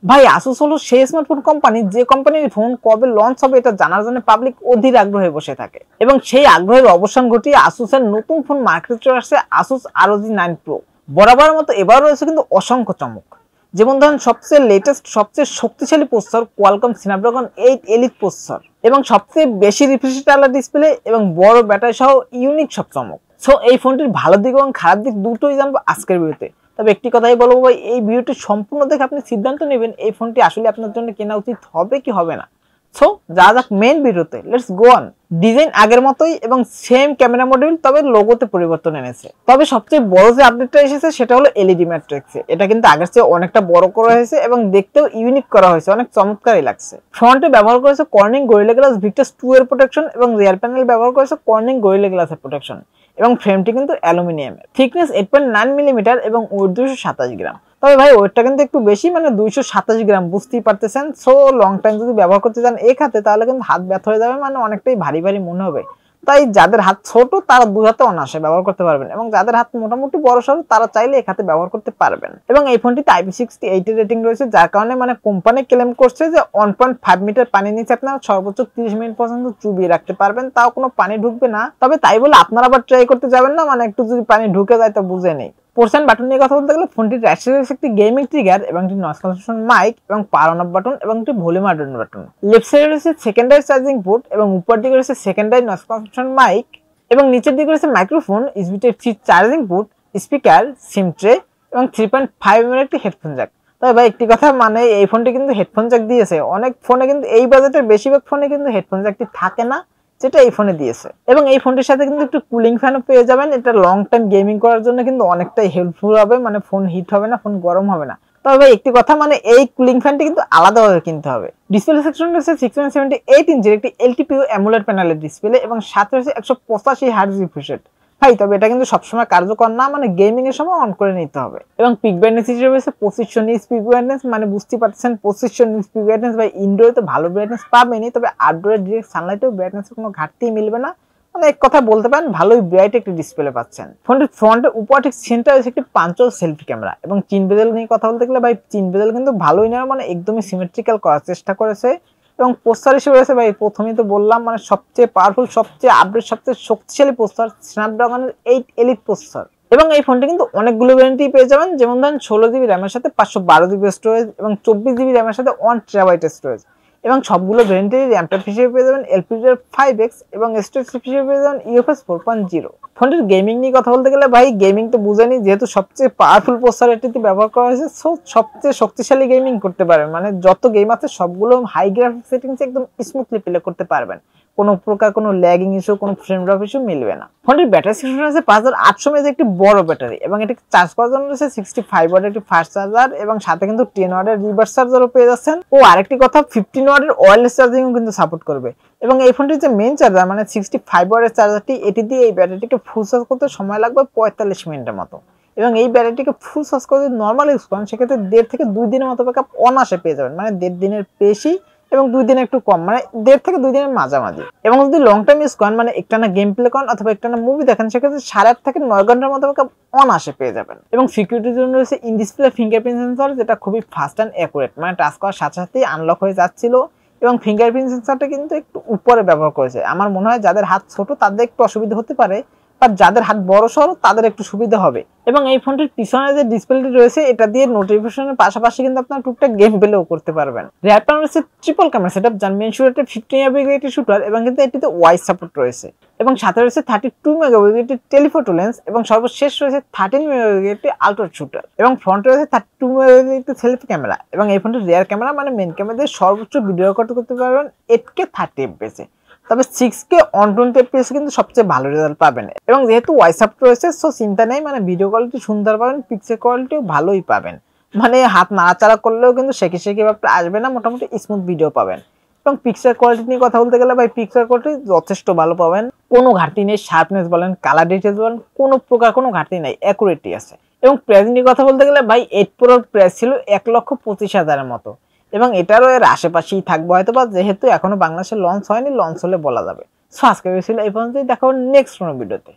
ভাই আসুস হলো সেই স্মার্টফোন কোম্পানি যে কোম্পানির ফোন কবে লঞ্চ হবে এটা জানার জন্য পাবলিক অধীর আগ্রহে বসে থাকে, এবং সেই আগ্রহের অবসান ঘটিয়ে আসুসের নতুন ফোন মার্কেটে চলে আসছে আসুস ROG 9 Pro। বরাবরের মতো এবার রয়েছে কিন্তু অসংখ্য চমক, যেমন ধরেন সবচেয়ে লেটেস্ট সবচেয়ে শক্তিশালী processor Qualcomm Snapdragon 8 elite processor, এবং সবচেয়ে বেশি রিফ্রেশ রেট ডিসপ্লে এবং বড় ব্যাটারি সহ ইউনিক সব চমক। সো এই ফোনটির ভালো দিক এবং খারাপ দিক দুটোই জানবো আজকের ভিডিওতে। তবে একটি কথাই বলবো ভাই, এই ভিডিওটি সম্পূর্ণ দেখে আপনি সিদ্ধান্ত নেবেন এই ফোনটি আসলে আপনার জন্য কেনা উচিত হবে কি হবে না। সো যা যাক মেইন ভিডিওতে, লেটস গো অন। ডিজাইন আগের মতোই এবং সেম ক্যামেরা মডিউল, তবে লোগোতে পরিবর্তন এনেছে। তবে সবচেয়ে বড় যে আপডেটটা এসেছে সেটা হলো এলইডি ম্যাট্রিক্সে। এটা কিন্তু আগের চেয়ে অনেকটা বড় করা হয়েছে এবং দেখতেও ইউনিক করা হয়েছে, অনেক চমৎকারই লাগছে। ফ্রন্টে ব্যবহার করেছে কর্নিং গরিলা গ্লাস ভিক্টাস 2 এর প্রোটেকশন এবং রিয়ার প্যানেল ব্যবহার করেছে কর্নিং গরিলা গ্লাসের প্রোটেকশন, এবং ফ্রেমটি কিন্তু অ্যালুমিনিয়ামের। থিকনেস 8.9 মিলিমিটার এবং ওয়েট 227 গ্রাম। তবে ভাই ওয়েটটা কিন্তু একটু বেশি, মানে 227 গ্রাম, বুঝতেই পারতেছেন। সো লং টাইম যদি ব্যবহার করতে চান এক হাতে তাহলে কিন্তু হাত ব্যথা হয়ে যাবে, মানে অনেকটাই ভারী ভারী মনে হবে। তাই যাদের হাত ছোট তারা দুই হাতে অনায়াসে ব্যবহার করতে পারবেন, এবং যাদের হাত মোটামুটি বড় সড়ো তারা চাইলে এক হাতে ব্যবহার করতে পারবেন। এবং এই ফোনটিতে IP68 এর রেটিং রয়েছে, যার কারণে মানে কোম্পানি ক্লেম করছে যে 1.5 মিটার পানির নিচে আপনারা সর্বোচ্চ 30 মিনিট পর্যন্ত চুবিয়ে রাখতে পারবেন, তাও কোনো পানি ঢুকবে না। তবে তাই বলে আপনারা আবার ট্রাই করতে যাবেন না, মানে একটু যদি পানি ঢুকে যায় তো বুঝে নেই। পোর্শন বাটন নিয়ে কথা বলতে গেলে ফোনটির রাইট সাইডে রয়েছে একটি গেমিং ট্রিগার এবং একটি নয়েজ ক্যান্সেলেশন মাইক এবং পাওয়ার অন অফ বাটন এবং একটি ভলিউম আডন বাটন। লেফট সাইডে রয়েছে সেকেন্ডারি চার্জিং পোর্ট এবং উপর দিকে রয়েছে সেকেন্ডারি নয়েজ ক্যান্সেলেশন মাইক, এবং নিচের দিকে রয়েছে microphone, USB Type-C charging port, speaker, সিম ট্রে এবং 3.5 mm একটি হেডফোন জ্যাক। তবে ভাই একটি কথা, মানে এই ফোনটি কিন্তু হেডফোন জ্যাক দিয়েছে। অনেক ফোনে কিন্তু এই বাজেটের বেশিরভাগ ফোনে কিন্তু হেডফোন জ্যাকটি থাকে না, যেটা এই ফোনে দিয়েছে। এবং এই ফোনটির সাথে কিন্তু একটু কুলিং ফ্যানও পেয়ে যাবেন। এটা লং টাইম গেমিং করার জন্য কিন্তু অনেকটাই হেল্পফুল হবে, মানে ফোন হিট হবে না, ফোন গরম হবে না। তবে ভাই একটি কথা, মানে এই কুলিং ফ্যানটি কিন্তু আলাদাভাবে কিনতে হবে। ডিসপ্লে সেকশন রয়েছে 6.78 ইঞ্চির একটি LTPO অ্যামোলেড প্যানেলের ডিসপ্লে এবং সাথে রয়েছে 185 হার্টজ রিফ্রেশ রেট। ভাই তবে এটা কিন্তু সবসময় কার্যকর না, মানে গেমিং এর সময় অন করে নিতে হবে। এবং পিক ব্রাইটনেস হিসেবে রয়েছে 2500 নিটস পিক ব্রাইটনেস, মানে বুঝতে পারছেন 2500 নিটস পিক ব্রাইটনেস। ভাই ইনডোরে তো ভালো ব্রাইটনেস পাবেনই, তবে আউটডোরে ডিরেক্ট সানলাইটেও ব্রাইটনেসের কোনো ঘাটতি মিলবে না। মানে এক কথা বলতে পারেন ভালোই ব্রাইট একটি ডিসপ্লে পাচ্ছেন। ফোনটির ফ্রন্টে উপর ঠিক সেন্টারে রয়েছে একটি পাঞ্চল সেলফি ক্যামেরা, এবং চিন বেজেল নিয়ে কথা বলতে গেলে ভাই চিন বেজেল কিন্তু ভালোই না, মানে একদমই সিমেট্রিক্যাল করার চেষ্টা করেছে। এবং প্রসেসর হিসেবে রয়েছে ভাই প্রথমেই তো বললাম, মানে সবচেয়ে পাওয়ারফুল, সবচেয়ে আপডেট, সবচেয়ে শক্তিশালী প্রসেসর স্ন্যাপড্রাগনের 8 এলিট প্রসেসর। এবং এই ফোনটি কিন্তু অনেকগুলো ভ্যারিয়েন্টই পেয়ে যাবেন, যেমন ধরেন 16GB র্যামের সাথে 512GB স্টোরেজ এবং 24GB র্যামের সাথে 1TB স্টোরেজ, এবং সবগুলো ভ্যারিয়েন্টেরই র্যাম টাইপ হিসেবে পেয়ে যাবেন LPDDR5X এবং স্টোরেজ হিসেবে পেয়ে যাবেন UFS 4.0। ফোনটির গেমিং নিয়ে কথা বলতে গেলে ভাই গেমিং তো বুঝেনি, যেহেতু সবচেয়ে পাওয়ারফুল প্রসেসর এটিতে ব্যবহার করা হয়েছে, সো সবচেয়ে শক্তিশালী গেমিং করতে পারবেন। মানে যত গেম আছে সবগুলো হাই গ্রাফিক্স সেটিংসে একদম স্মুথলি প্লে করতে পারবেন, কোনো প্রকার কোনো ল্যাগিং ইস্যু, কোনো ফ্রেম ড্রপ ইস্যু মিলবে না। ফোনটির ব্যাটারি সেকশন আছে 5800 mAh একটি বড় ব্যাটারি, এবং এটি চার্জ করার জন্য রয়েছে 65 ওয়াটের একটি ফাস্ট চার্জার, এবং সাথে কিন্তু 10 ওয়াটের রিভার্স চার্জারও পেয়ে যাচ্ছেন। ও আরেকটি কথা, 15 ওয়াটের ওয়্যারলেস চার্জিংও কিন্তু সাপোর্ট করবে। এবং এই ফোনটির যে মেইন চার্জার, মানে 65 ওয়াটের চার্জারটি, এটি দিয়ে এই ব্যাটারিটিকে ফুল চার্জ করতে সময় লাগবে 45 মিনিটের মতো। এবং এই ব্যাটারিটিকে ফুল চার্জ করে যদি নর্মাল ইউজ করেন সেক্ষেত্রে 1.5 থেকে 2 দিনের মতো ব্যাকআপ অনায়াসে পেয়ে যাবেন, মানে 1.5 দিনের বেশি এবং 2 দিন একটু কম, মানে 1.5 থেকে 2 দিনের মাঝামাঝি। এবং যদি লং টাইম ইউজ করেন, মানে একটানা গেম প্লে করেন অথবা একটানা মুভি দেখেন, সেক্ষেত্রে 8.5 থেকে 9 ঘন্টার মতো অনায়াসে পেয়ে যাবেন। এবং সিকিউরিটির জন্য রয়েছে ইন ডিসপ্লে ফিঙ্গারপ্রিন্ট সেন্সর, যেটা খুবই ফাস্ট অ্যান্ড অ্যাকুরেট, মানে টাচ করার সাথে সাথেই আনলক হয়ে যাচ্ছিল। এবং ফিঙ্গারপ্রিন্ট সেন্সরটা কিন্তু একটু উপরে ব্যবহার করেছে। আমার মনে হয় যাদের হাত ছোট তাদের একটু অসুবিধা হতে পারে, আর যাদের হাত বড় সড়ো তাদের একটু সুবিধা হবে। এবং এই ফোনটির পিছনে যে ডিসপ্লেটি রয়েছে এটা দিয়ে নোটিফিকেশনের পাশাপাশি কিন্তু আপনারা টুকটাক গেম প্লেও করতে পারবেন। রিয়ার প্যানেল রয়েছে ট্রিপল ক্যামেরা সেটআপ, যার মেইন শুটারটা 15 মেগাপিক্সেলের শুটার, এবং কিন্তু এটিতে ওয়াইড সাপোর্ট রয়েছে। এবং সাথে রয়েছে 32 মেগাপিক্সেলের টেলিফোটো লেন্স, এবং সর্বশেষ রয়েছে 13 মেগাপিক্সেলের আলট্রা শুটার, এবং ফ্রন্টে রয়েছে 32 মেগাপিক্সেলের সেলফি ক্যামেরা। এবং এই ফোনটির রিয়ার ক্যামেরা, মানে মেইন ক্যামেরা দিয়ে সর্বোচ্চ ভিডিও রেকর্ড করতে পারবেন 8K 30 fps। তবে 6K 120 fps কিন্তু সবচেয়ে ভালো রেজাল্ট পাবেন। এবং যেহেতু ওয়াইড সাপোর্ট রয়েছে, সো চিন্তা নেই, মানে ভিডিও কোয়ালিটি সুন্দর পাবেন, পিক্সেল কোয়ালিটিও ভালোই পাবেন। মানে হাত নাড়াচাড়া করলেও কিন্তু শেখে ব্যাপারটা আসবে না, মোটামুটি স্মুথ ভিডিও পাবেন। এবং পিক্সেল কোয়ালিটি নিয়ে কথা বলতে গেলে ভাই পিক্সেল কোয়ালিটি যথেষ্ট ভালো পাবেন, কোনো ঘাটতি নেই। শার্পনেস বলেন, কালার ডিটেলস বলেন, কোনো প্রকার কোনো ঘাটতি নেই, অ্যাকুরেটই আছে। এবং প্রাইস নিয়ে কথা বলতে গেলে ভাই 8 Proর প্রাইস ছিল 1,25,000-এর মতো, এবং এটারও এর আশেপাশেই থাকবে হয়তো, বা যেহেতু এখনো বাংলাদেশে লঞ্চ হয়নি, লঞ্চ হলে বলা যাবে। সো আজকে ছিল এই পর্যন্তই, দেখা হবে নেক্সট কোনো ভিডিওতে।